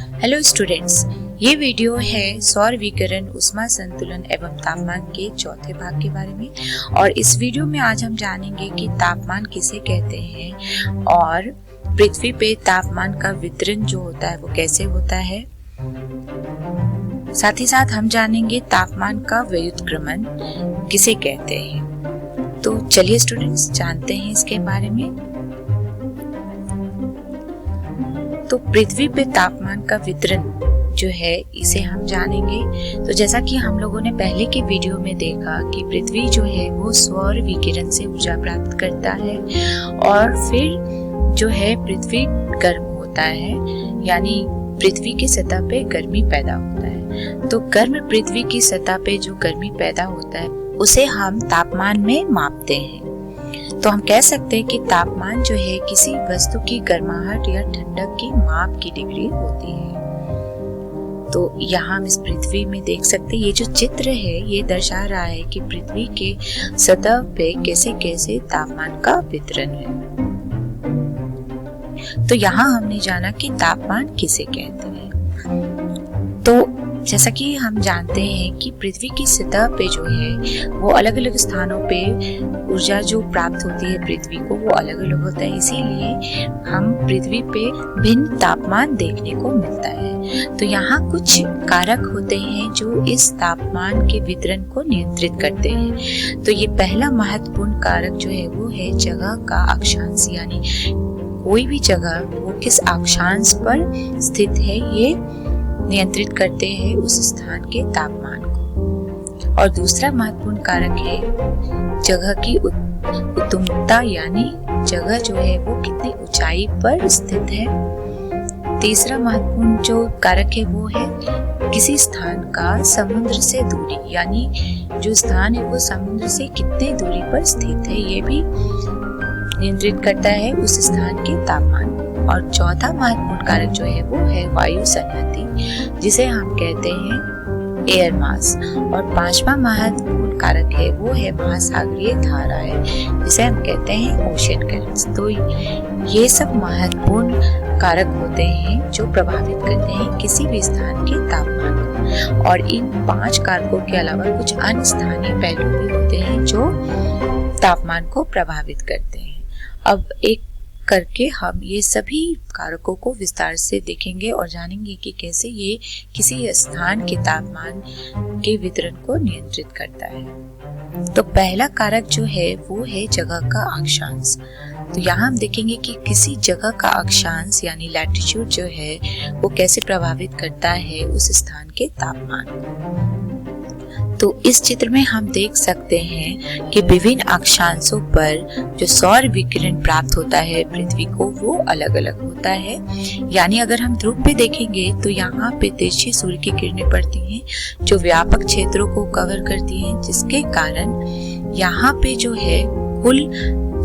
Hello students, ये video है सौर विकिरण, ऊष्मा संतुलन एवं तापमान के चौथे भाग के बारे में। और इस वीडियो में आज हम जानेंगे कि तापमान किसे कहते हैं और पृथ्वी पे तापमान का वितरण जो होता है वो कैसे होता है। साथ ही साथ हम जानेंगे तापमान का व्युत्क्रमण किसे कहते हैं। तो चलिए स्टूडेंट्स जानते हैं इसके बारे में। तो पृथ्वी पे तापमान का वितरण जो है इसे हम जानेंगे। तो जैसा कि हम लोगों ने पहले के वीडियो में देखा कि पृथ्वी जो है वो सौर विकिरण से ऊर्जा प्राप्त करता है और फिर जो है पृथ्वी गर्म होता है, यानी पृथ्वी की सतह पे गर्मी पैदा होता है। तो गर्म पृथ्वी की सतह पे जो गर्मी पैदा होता है उसे हम तापमान में मापते हैं। तो हम कह सकते हैं कि तापमान जो है किसी वस्तु की गर्माहट या ठंडक की माप की डिग्री होती है। तो यहाँ हम इस पृथ्वी में देख सकते हैं, ये जो चित्र है ये दर्शा रहा है कि पृथ्वी के सतह पे कैसे कैसे तापमान का वितरण है। तो यहाँ हमने जाना कि तापमान किसे कहते हैं। तो जैसा कि हम जानते हैं कि पृथ्वी की सतह पे जो है वो अलग अलग स्थानों पे ऊर्जा जो प्राप्त होती है पृथ्वी को वो अलग अलग होता है, इसीलिए हम पृथ्वी पे भिन्न तापमान देखने को मिलता है। तो यहाँ कुछ कारक होते हैं जो इस तापमान के वितरण को नियंत्रित करते हैं। तो ये पहला महत्वपूर्ण कारक जो है वो है जगह का अक्षांश, यानी कोई भी जगह वो किस अक्षांश पर स्थित है ये नियंत्रित करते हैं उस स्थान के तापमान को। और दूसरा महत्वपूर्ण कारक है जगह की उत्तुंगता, यानी जगह जो है वो कितनी ऊंचाई पर स्थित है। तीसरा महत्वपूर्ण जो कारक है वो है किसी स्थान का समुद्र से दूरी, यानी जो स्थान है वो समुद्र से कितने दूरी पर स्थित है, ये भी नियंत्रित करता है उस स्थान के तापमान को। और चौथा महत्वपूर्ण कारक जो है वो है वायु संहति, जिसे हम कहते हैं एयर मास। और पांचवा महत्वपूर्ण कारक है वो है महासागरीय धाराएं, जिसे हम कहते हैं ओशन करंट्स। तो ये सब महत्वपूर्ण कारक होते हैं जो प्रभावित करते हैं किसी भी स्थान के तापमान को। और इन 5 कारकों के अलावा कुछ अन्य स्थानीय पहलू भी होते हैं जो तापमान को प्रभावित करते हैं। अब एक करके हम ये सभी कारकों को विस्तार से देखेंगे और जानेंगे कि कैसे ये किसी स्थान के तापमान के वितरण को नियंत्रित करता है। तो पहला कारक जो है वो है जगह का अक्षांश। तो यहाँ हम देखेंगे कि किसी जगह का अक्षांश यानी लैटिट्यूड जो है वो कैसे प्रभावित करता है उस स्थान के तापमान को। तो इस चित्र में हम देख सकते हैं कि विभिन्न अक्षांशों पर जो सौर विकिरण प्राप्त होता है पृथ्वी को वो अलग अलग होता है। यानी अगर हम ध्रुव पे देखेंगे तो यहाँ पे तिरछी सूर्य की किरणें पड़ती हैं जो व्यापक क्षेत्रों को कवर करती हैं, जिसके कारण यहाँ पे जो है कुल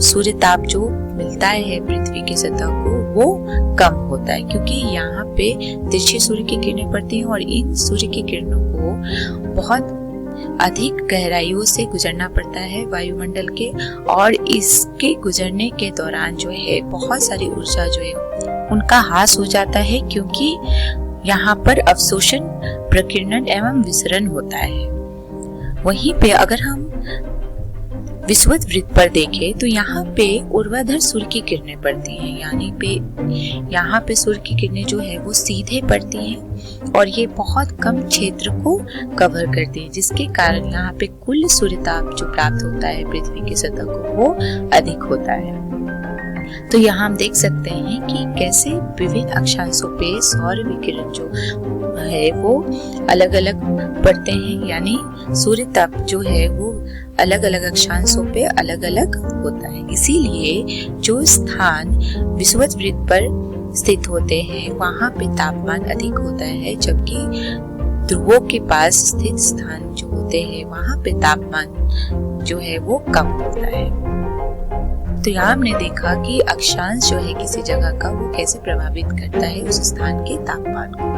सूर्य ताप जो मिलता है पृथ्वी की सतह को वो कम होता है, क्योंकि यहाँ पे तिरछी सूर्य की किरणें पड़ती हैं और इन सूर्य की किरणों को बहुत अधिक गहराइयों से गुजरना पड़ता है वायुमंडल के, और इसके गुजरने के दौरान जो है बहुत सारी ऊर्जा जो है उनका ह्रास हो जाता है, क्योंकि यहाँ पर अवशोषण, प्रकीर्णन एवं विसरण होता है। वहीं पे अगर हम विषुवत वृत्त पर देखें तो यहाँ पे ऊर्ध्वाधर सूर्य की किरणें पड़ती हैं, यानी पे यहाँ पे सूर्य की किरणें जो है वो सीधे पड़ती हैं और ये बहुत कम क्षेत्र को कवर करती है, जिसके कारण यहाँ पे कुल सूर्य ताप जो प्राप्त होता है पृथ्वी की सतह को वो अधिक होता है। तो यहाँ हम देख सकते हैं कि कैसे विभिन्न अक्षांशों पे सौर विकिरण जो है वो अलग अलग पड़ते हैं, यानी सूर्य ताप जो है वो अलग अलग अक्षांशों पे अलग अलग होता है। इसीलिए जो स्थान विषुवत वृत्त पर स्थित होते हैं वहां पे तापमान अधिक होता है, जबकि ध्रुवों के पास स्थित स्थान जो होते हैं वहां पे तापमान जो है वो कम होता है। तो यहाँ हमने देखा कि अक्षांश जो है किसी जगह का वो कैसे प्रभावित करता है उस स्थान के तापमान को।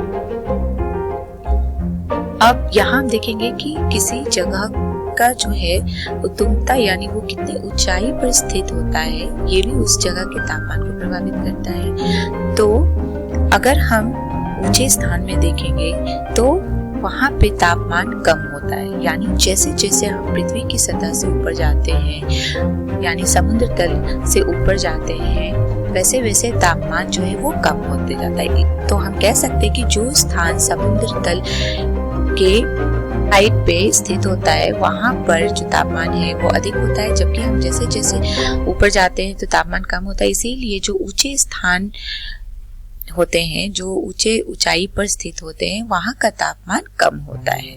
अब यहाँ हम देखेंगे कि किसी जगह का जो है उत्तुंगता, यानी वो कितनी ऊंचाई पर स्थित होता है, ये भी उस जगह के तापमान को प्रभावित करता है। तो अगर हम ऊंचे स्थान में देखेंगे तो वहाँ पे तापमान कम होता है। यानी जैसे जैसे हम पृथ्वी की सतह से ऊपर जाते हैं, यानी समुद्र तल से ऊपर जाते हैं, वैसे वैसे तापमान जो है वो कम होते जाता है। तो हम कह सकते हैं कि जो स्थान समुद्र तल के हाइट पे स्थित होता है वहाँ पर जो तापमान है वो अधिक होता है, जबकि हम जैसे जैसे ऊपर जाते हैं तो तापमान कम होता है। इसीलिए जो ऊंचे स्थान होते हैं, जो ऊंचाई पर स्थित होते हैं, वहाँ का तापमान कम होता है।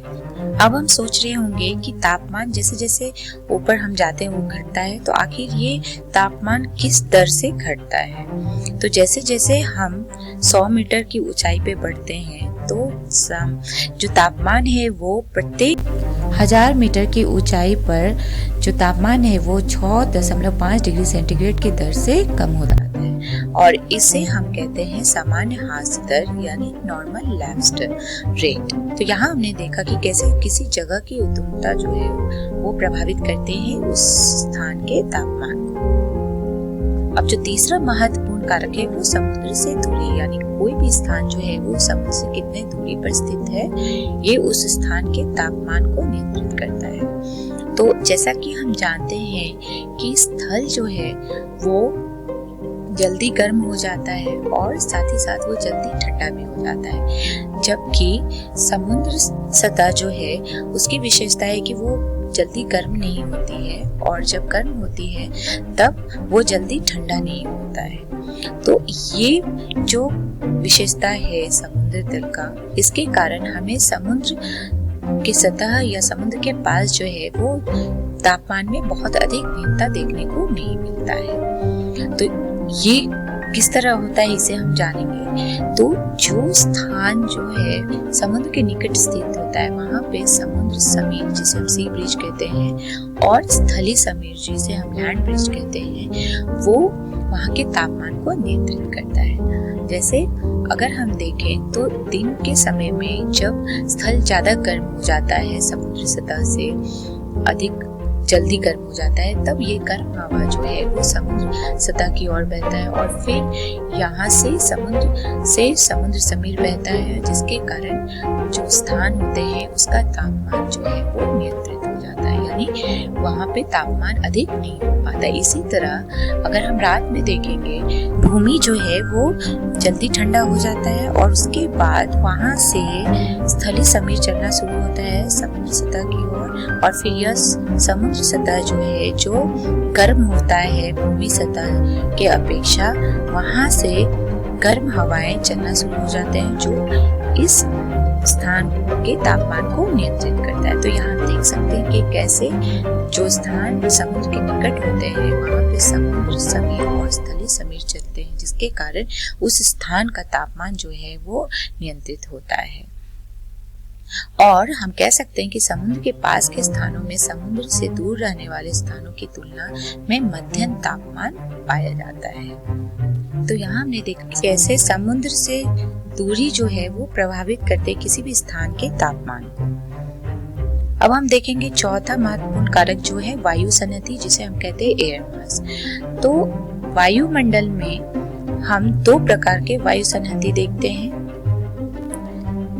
अब हम सोच रहे होंगे कि तापमान जैसे जैसे ऊपर हम जाते हैं वो घटता है, तो आखिर ये तापमान किस दर से घटता है। तो जैसे जैसे हम 100 मीटर की ऊंचाई पे बढ़ते हैं तो जो तापमान है वो प्रत्येक 1000 मीटर की ऊंचाई पर जो तापमान है वो 6.5 डिग्री सेंटीग्रेड की दर से कम हो जाता है, और इसे हम कहते हैं सामान्य ह्रास दर यानी नॉर्मल लैप्स रेट। तो यहाँ हमने देखा कि कैसे किसी जगह की उद्दुमता जो है वो प्रभावित करते हैं उस स्थान के तापमान को। अब जो तीसरा महत्वपूर्ण कारक है वो समुद्र से दूरी, यानी कोई भी स्थान जो है वो समुद्र से कितने दूरी पर स्थित है, ये उस स्थान के तापमान को नियंत्रित करता है। तो जैसा कि हम जानते हैं कि स्थल जो है वो जल्दी गर्म हो जाता है और साथ ही साथ वो जल्दी ठंडा भी हो जाता है, जबकि समुद्र सतह जो है उसकी विशेषता है कि वो जल्दी गर्म नहीं होती है, और जब गर्म होती है तब वो जल्दी ठंडा नहीं होता है। तो ये जो विशेषता है समुद्र तल का, इसके कारण हमें समुद्र की सतह या समुद्र के पास जो है वो तापमान में बहुत अधिक भिन्नता देखने को नहीं मिलता है। तो ये किस तरह होता है इसे हम जानेंगे। तो जो स्थान जो है समुद्र के निकट स्थित होता है वहाँ पे समुद्र समीर, जिसे हम सी ब्रिज कहते हैं, और स्थली समीर, जिसे हम लैंड ब्रिज कहते हैं, वो वहाँ के तापमान को नियंत्रित करता है। जैसे अगर हम देखें तो दिन के समय में जब स्थल ज्यादा गर्म हो जाता है, समुद्र सतह से अधिक जल्दी गर्म हो जाता है, तब ये गर्म हवा जो है वो समुद्र सतह की ओर बहता है, और फिर यहाँ से समुद्र समीर बहता है, जिसके कारण जो स्थान होते हैं उसका तापमान जो है वो नियंत्रित हो जाता है, यानी वहाँ पे तापमान अधिक नहीं हो पाता। इसी तरह अगर हम रात में देखेंगे, भूमि जो है वो जल्दी ठंडा हो जाता है, और उसके बाद वहाँ से स्थली समीर चलना शुरू होता है समुद्र सतह की ओर, और फिर यह समुद्र सतह जो है जो गर्म होता है भूमि सतह के अपेक्षा, वहाँ से गर्म हवाएं चलना शुरू हो जाते हैं जो इस स्थान के तापमान को नियंत्रित करता है। तो यहाँ हम देख सकते हैं कि कैसे जो स्थान समुद्र के निकट होते हैं वहाँ पे समुद्र समीर और स्थली समीर चलते हैं, जिसके कारण उस स्थान का तापमान जो है वो नियंत्रित होता है। और हम कह सकते हैं कि समुद्र के पास के स्थानों में समुद्र से दूर रहने वाले स्थानों की तुलना में मध्यम तापमान पाया जाता है। तो यहाँ हमने देखा कैसे समुद्र से दूरी जो है वो प्रभावित करते किसी भी स्थान के तापमान को। अब हम देखेंगे चौथा महत्वपूर्ण कारक जो है वायु सन्निधि, जिसे हम कहते हैं एयर मास। तो वायुमंडल में हम दो प्रकार के वायु सन्निधि देखते हैं।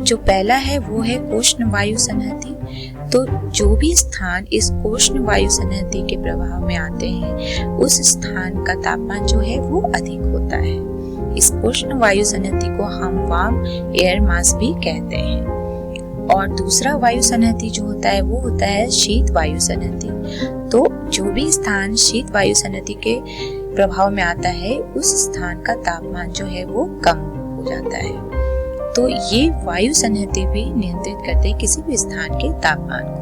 जो पहला है वो है कोष्ण वायु सन्निधि। तो जो भी स्थान इस कोष्ण वायु सन्निधि के प्रभाव में आते हैं उस स्थान का तापमान जो है वो अधिक होता है। इस कोष्ण वायु सन्निधि को हम वार्म एयर मास भी कहते हैं। और दूसरा वायु सन्निधि जो होता है वो होता है शीत वायु सन्निधि। तो जो भी स्थान शीत वायु सन्निधि के प्रभाव में आता है उस स्थान का तापमान जो है वो कम हो जाता है। तो ये वायु सन्निधि भी नियंत्रित करते हैं किसी भी स्थान के तापमान को।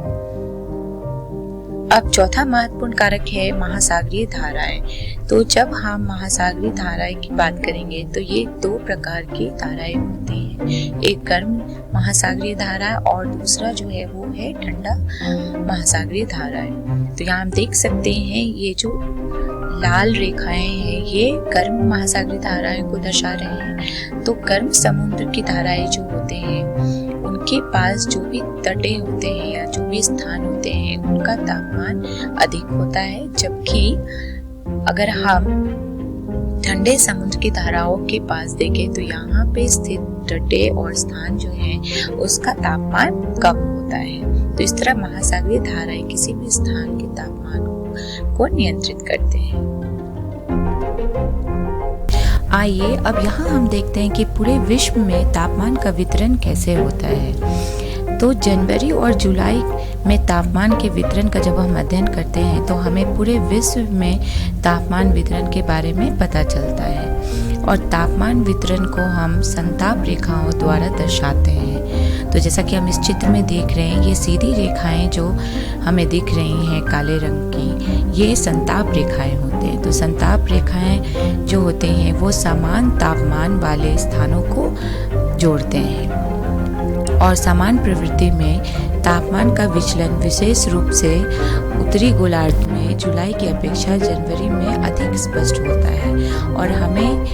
अब चौथा महत्वपूर्ण कारक है महासागरीय धाराएं। तो जब हम महासागरीय धाराएं की बात करेंगे तो ये दो प्रकार की धाराएं होती हैं, एक गर्म महासागरीय धारा और दूसरा जो है वो है ठंडा महासागरीय धाराएं। तो यहाँ हम देख सकते हैं ये जो लाल रेखाएं हैं ये गर्म महासागरीय धाराएं को दर्शा रहे हैं। तो गर्म समुद्र की धाराएं जो होते हैं उनके पास जो भी तटे होते हैं या जो भी स्थान होते हैं उनका तापमान अधिक होता है, जबकि अगर हम ठंडे समुद्र की धाराओं के पास देखें तो यहाँ पे स्थित तटे और स्थान जो है उसका तापमान कम होता है। तो इस तरह महासागरीय धाराएं किसी भी स्थान के तापमान को नियंत्रित करते हैं। आइए अब यहाँ हम देखते हैं कि पूरे विश्व में तापमान का वितरण कैसे होता है। तो जनवरी और जुलाई में तापमान के वितरण का जब हम अध्ययन करते हैं तो हमें पूरे विश्व में तापमान वितरण के बारे में पता चलता है। और तापमान वितरण को हम संताप रेखाओं द्वारा दर्शाते हैं। तो जैसा कि हम इस चित्र में देख रहे हैं, ये सीधी रेखाएं जो हमें दिख रही हैं काले रंग की, ये संताप रेखाएं होते हैं। तो संताप रेखाएं जो होते हैं वो समान तापमान वाले स्थानों को जोड़ते हैं। और समान प्रवृत्ति में तापमान का विचलन विशेष रूप से उत्तरी गोलार्ध में जुलाई की अपेक्षा जनवरी में अधिक स्पष्ट होता है। और हमें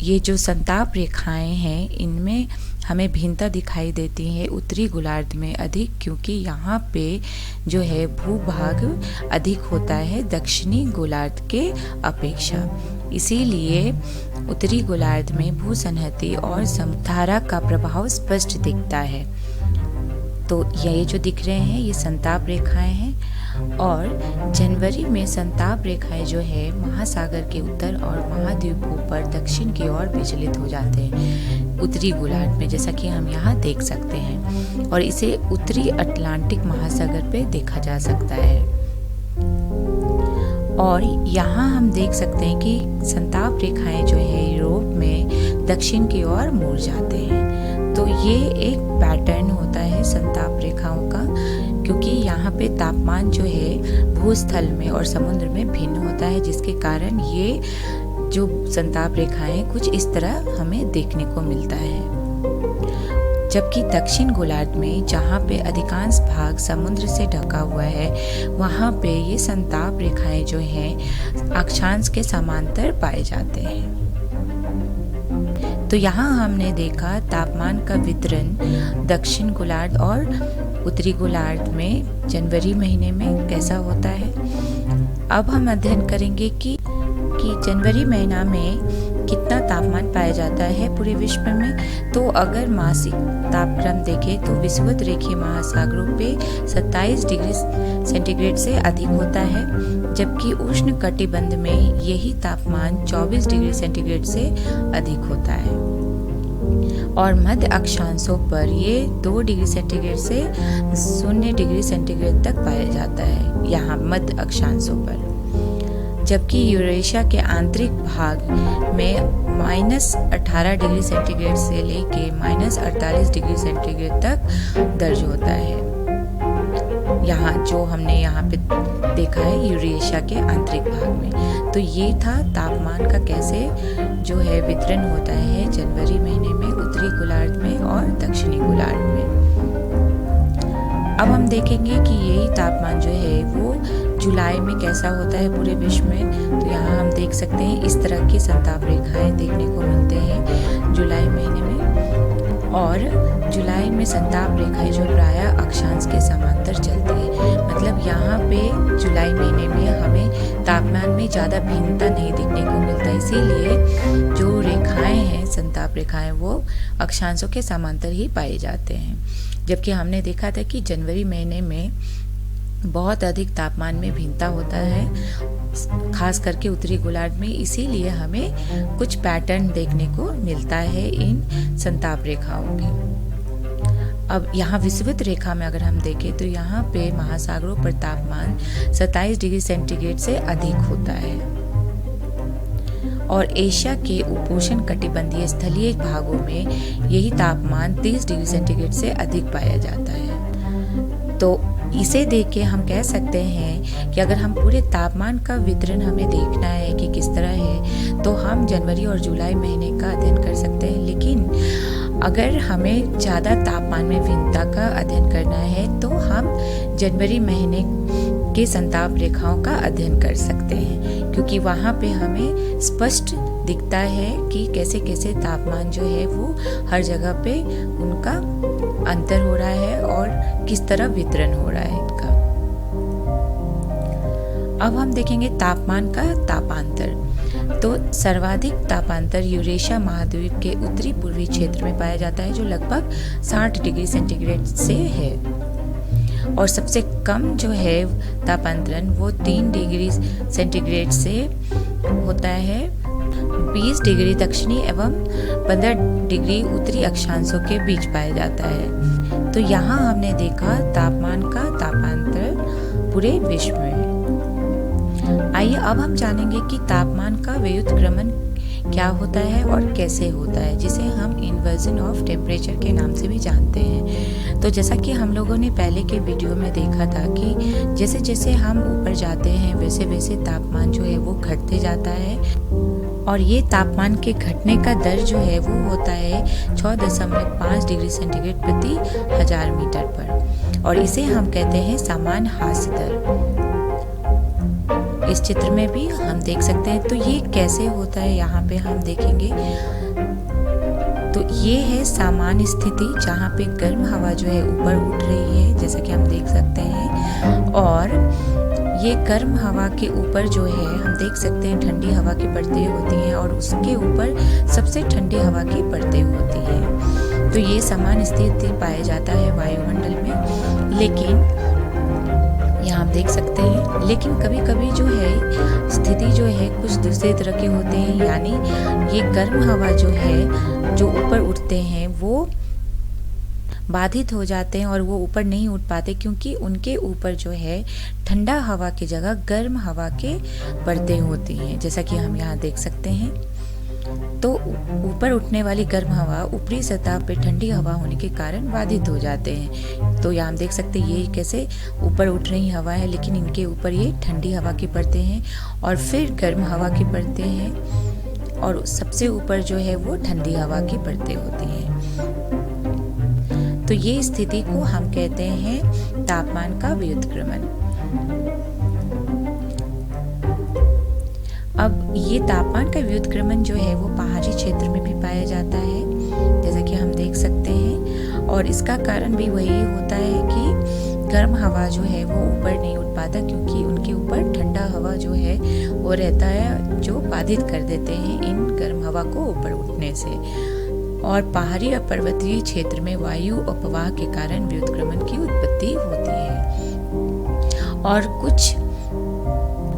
ये जो संताप रेखाएं हैं इनमें हमें भिन्नता दिखाई देती है उत्तरी गोलार्ध में अधिक, क्योंकि यहाँ पे जो है भूभाग अधिक होता है दक्षिणी गोलार्ध के अपेक्षा। इसीलिए उत्तरी गोलार्ध में भूसंहति और समधारा का प्रभाव स्पष्ट दिखता है। तो ये जो दिख रहे हैं ये संताप रेखाएं हैं। और जनवरी में संताप रेखाएं जो है महासागर के उत्तर और महाद्वीपों पर दक्षिण की ओर विचलित हो जाते हैं उत्तरी गोलार्ध में, जैसा कि हम यहाँ देख सकते हैं। और इसे उत्तरी अटलांटिक महासागर पे देखा जा सकता है। और यहाँ हम देख सकते हैं कि संताप रेखाएं जो है यूरोप में दक्षिण की ओर मुड़ जाते हैं। तो ये एक पैटर्न होता है संताप रेखाओं का, क्योंकि यहाँ पे तापमान जो है भूस्थल में और समुद्र में भिन्न होता है, जिसके कारण ये जो संताप रेखाएं कुछ इस तरह हमें देखने को मिलता है। जबकि दक्षिण गोलार्ध में जहाँ पे अधिकांश भाग समुद्र से ढका हुआ है वहाँ पे ये संताप रेखाएं जो हैं अक्षांश के समांतर पाए जाते हैं। तो यहाँ हमने देखा तापमान का वितरण दक्षिण गोलार्ध और उत्तरी गोलार्ध में जनवरी महीने में कैसा होता है। अब हम अध्ययन करेंगे कि जनवरी महीना में कितना तापमान पाया जाता है पूरे विश्व में। तो अगर मासिक तापक्रम देखें तो विषुवत रेखीय महासागरों पे 27 डिग्री सेंटीग्रेड से अधिक होता है, जबकि उष्ण कटिबंध में यही तापमान 24 डिग्री सेंटीग्रेड से अधिक होता है। और मध्य अक्षांशों पर ये 2 डिग्री सेंटीग्रेड से 0 डिग्री सेंटीग्रेड तक पाया जाता है यहाँ मध्य अक्षांशों पर। जबकि यूरेशिया के आंतरिक भाग में -18 डिग्री सेंटीग्रेड से लेके -48 डिग्री सेंटीग्रेड तक दर्ज होता है। यहाँ जो हमने यहाँ पे देखा है यूरेशिया के आंतरिक भाग में। तो ये था तापमान का कैसे जो है वितरण होता है जनवरी महीने में उत्तरी गोलार्ध में और दक्षिणी गोलार्ध में। अब हम देखेंगे कि यही तापमान जो है वो जुलाई में कैसा होता है पूरे विश्व में। तो यहाँ हम देख सकते हैं इस तरह की संताप रेखाएं देखने को मिलते हैं जुलाई महीने में। और जुलाई में संताप रेखाएं जो प्रायः अक्षांश के समांतर चलती है, मतलब यहाँ पे जुलाई महीने में हमें तापमान में ज़्यादा भिन्नता नहीं दिखने को मिलता। इसीलिए जो रेखाएं हैं संताप रेखाएं वो अक्षांशों के समांतर ही पाए जाते हैं। जबकि हमने देखा था कि जनवरी महीने में बहुत अधिक तापमान में भिन्नता होता है, खास करके उत्तरी गोलार्ध में। इसीलिए हमें कुछ पैटर्न देखने को मिलता है इन संताप रेखाओं के। अब यहाँ विषुवत रेखा में अगर हम देखें तो यहाँ पे महासागरों पर तापमान 27 डिग्री सेंटीग्रेड से अधिक होता है। और एशिया के उपोष्ण कटिबंधीय स्थलीय भागों में यही तापमान 30 डिग्री सेंटीग्रेड से अधिक पाया जाता है। तो इसे देख के हम कह सकते हैं कि अगर हम पूरे तापमान का वितरण हमें देखना है कि किस तरह है, तो हम जनवरी और जुलाई महीने का अध्ययन कर सकते हैं। लेकिन अगर हमें ज़्यादा तापमान में भिन्नता का अध्ययन करना है तो हम जनवरी महीने के संताप रेखाओं का अध्ययन कर सकते हैं, क्योंकि वहाँ पे हमें स्पष्ट दिखता है कि कैसे कैसे तापमान जो है वो हर जगह पे उनका अंतर हो रहा है और किस तरह वितरण हो रहा है इनका। अब हम देखेंगे तापमान का तापांतर। तो सर्वाधिक तापांतर यूरेशिया महाद्वीप के उत्तरी पूर्वी क्षेत्र में पाया जाता है, जो लगभग 60 डिग्री सेंटीग्रेड से है। और सबसे कम जो है तापांतरण वो 3 डिग्री सेंटीग्रेड से होता है 20 डिग्री दक्षिणी एवं 15 डिग्री उत्तरी अक्षांशों के बीच पाया जाता है। तो यहाँ हमने देखा तापमान का तापांतर पूरे विश्व में। आइए अब हम जानेंगे कि तापमान का व्युत्क्रमण क्या होता है और कैसे होता है, जिसे हम इन्वर्जन ऑफ टेम्परेचर के नाम से भी जानते हैं। तो जैसा कि हम लोगों ने पहले के वीडियो में देखा था कि जैसे जैसे हम ऊपर जाते हैं वैसे वैसे तापमान जो है वो घटते जाता है, और ये तापमान के घटने का दर जो है वो होता है 6.5 डिग्री सेंटीग्रेड प्रति 1000 मीटर पर, और इसे हम कहते हैं सामान्य ह्रास दर। इस चित्र में भी हम देख सकते हैं। तो ये कैसे होता है यहाँ पे हम देखेंगे। तो ये है सामान्य स्थिति जहाँ पे गर्म हवा जो है ऊपर उठ रही है, जैसा कि हम देख सकते हैं, और ये गर्म हवा के ऊपर जो है हम देख सकते हैं ठंडी हवा की परतें होती हैं, और उसके ऊपर सबसे ठंडी हवा की परतें होती हैं। तो ये सामान्य स्थिति पाया जाता है वायुमंडल में। लेकिन यहाँ हम देख सकते हैं, लेकिन कभी कभी जो है स्थिति जो है कुछ दूसरे तरह के होते हैं, यानी ये गर्म हवा जो है जो ऊपर उठते हैं वो बाधित हो जाते हैं और वो ऊपर नहीं उठ पाते, क्योंकि उनके ऊपर जो है ठंडा हवा की जगह गर्म हवा के परतें होती हैं, जैसा कि हम यहाँ देख सकते हैं। तो ऊपर उठने वाली गर्म हवा ऊपरी सतह पे ठंडी हवा होने के कारण बाधित हो जाते हैं। तो यहाँ हम देख सकते हैं ये कैसे ऊपर उठ रही हवा है, लेकिन इनके ऊपर ये ठंडी हवा की परतें हैं और फिर गर्म हवा की परतें हैं, और सबसे ऊपर जो है वो ठंडी हवा की परतें होती हैं। तो ये स्थिति को हम कहते हैं तापमान का व्युत्क्रमण। अब ये तापमान का व्युत्क्रमण जो है वो पहाड़ी क्षेत्र में भी पाया जाता है, जैसा कि हम देख सकते हैं, और इसका कारण भी वही होता है कि गर्म हवा जो है वो ऊपर नहीं उठ पाता, क्योंकि उनके ऊपर ठंडा हवा जो है वो रहता है, जो बाधित कर देते हैं इन गर्म हवा को ऊपर उठने से। और पहाड़ी और पर्वतीय क्षेत्र में वायु अपवाह के कारण व्युत्क्रमण की उत्पत्ति होती है। और कुछ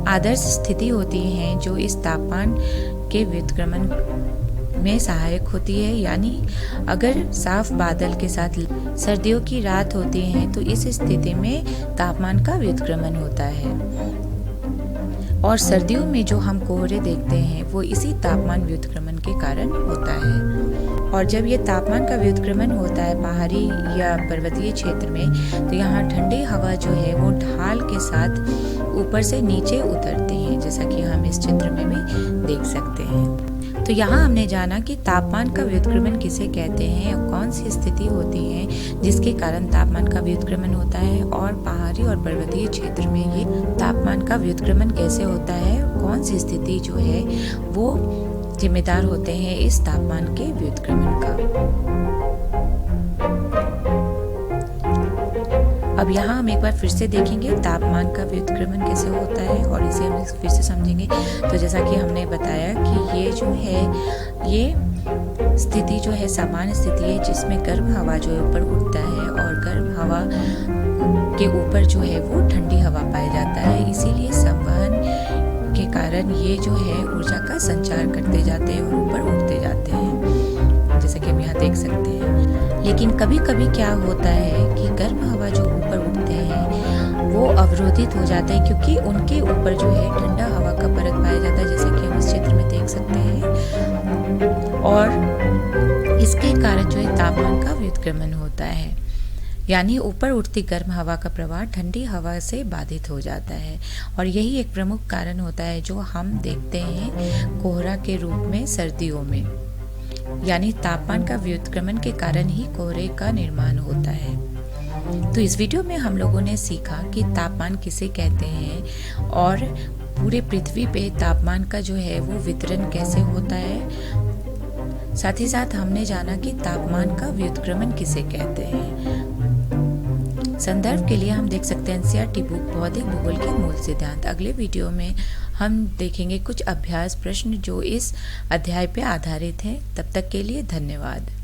आदर्श स्थिति होती हैं जो इस तापमान के व्युत्क्रमण में सहायक होती है, यानी अगर साफ बादल के साथ सर्दियों की रात होती है तो इस स्थिति में तापमान का व्युत्क्रमण होता है। और सर्दियों में जो हम कोहरे देखते हैं वो इसी तापमान व्युत्क्रमण के कारण होता है। और जब ये तापमान का व्युत्क्रमण होता है पहाड़ी या पर्वतीय क्षेत्र में, तो यहाँ ठंडी हवा जो है वो ढाल के साथ ऊपर से नीचे उतरती है, जैसा कि हम इस चित्र में भी देख सकते हैं। तो यहाँ हमने जाना कि तापमान का व्युत्क्रमण किसे कहते हैं और कौन सी स्थिति होती है जिसके कारण तापमान का व्युत्क्रमण होता है, और पहाड़ी और पर्वतीय क्षेत्र में ये तापमान का व्युत्क्रमण कैसे होता है, कौन सी स्थिति जो है वो जिम्मेदार होते हैं इस तापमान के व्युत्क्रमण का। अब यहाँ हम एक बार फिर से देखेंगे तापमान का व्युत्क्रमण कैसे होता है, और इसे हम फिर से समझेंगे। तो जैसा कि हमने बताया कि ये जो है ये स्थिति जो है सामान्य स्थिति है, जिसमें गर्म हवा जो है ऊपर उठता है और गर्म हवा के ऊपर जो है वो ठंडी हवा पाया जाता है। इसीलिए संवहन के कारण ये जो है ऊर्जा का संचार करते जाते हैं और ऊपर उठते जाते हैं, जैसा कि हम यहाँ देख सकते हैं। लेकिन कभी कभी क्या होता है कि गर्म हवा जो ऊपर उठते हैं वो अवरोधित हो जाते हैं, क्योंकि उनके ऊपर जो है ठंडा हवा का परत पाया जाता है, जैसा कि हम इस चित्र में देख सकते हैं। और इसके कारण जो है तापमान का व्युत्क्रमण होता है, यानी ऊपर उठती गर्म हवा का प्रवाह ठंडी हवा से बाधित हो जाता है। और यही एक प्रमुख कारण होता है जो हम देखते हैं कोहरा के रूप में सर्दियों में, यानी तापमान का व्युत्क्रमण के कारण ही कोहरे का निर्माण होता है। तो इस वीडियो में हम लोगों ने सीखा कि तापमान किसे कहते हैं और पूरे पृथ्वी पे तापमान का जो है वो वितरण कैसे होता है। साथ ही साथ हमने जाना कि तापमान का व्युत्क्रमण किसे कहते हैं। संदर्भ के लिए हम देख सकते हैं एनसीईआरटी बुक भौतिक भूगोल के मूल सिद्धांत। अगले वीडियो में हम देखेंगे कुछ अभ्यास प्रश्न जो इस अध्याय पे आधारित हैं। तब तक के लिए धन्यवाद।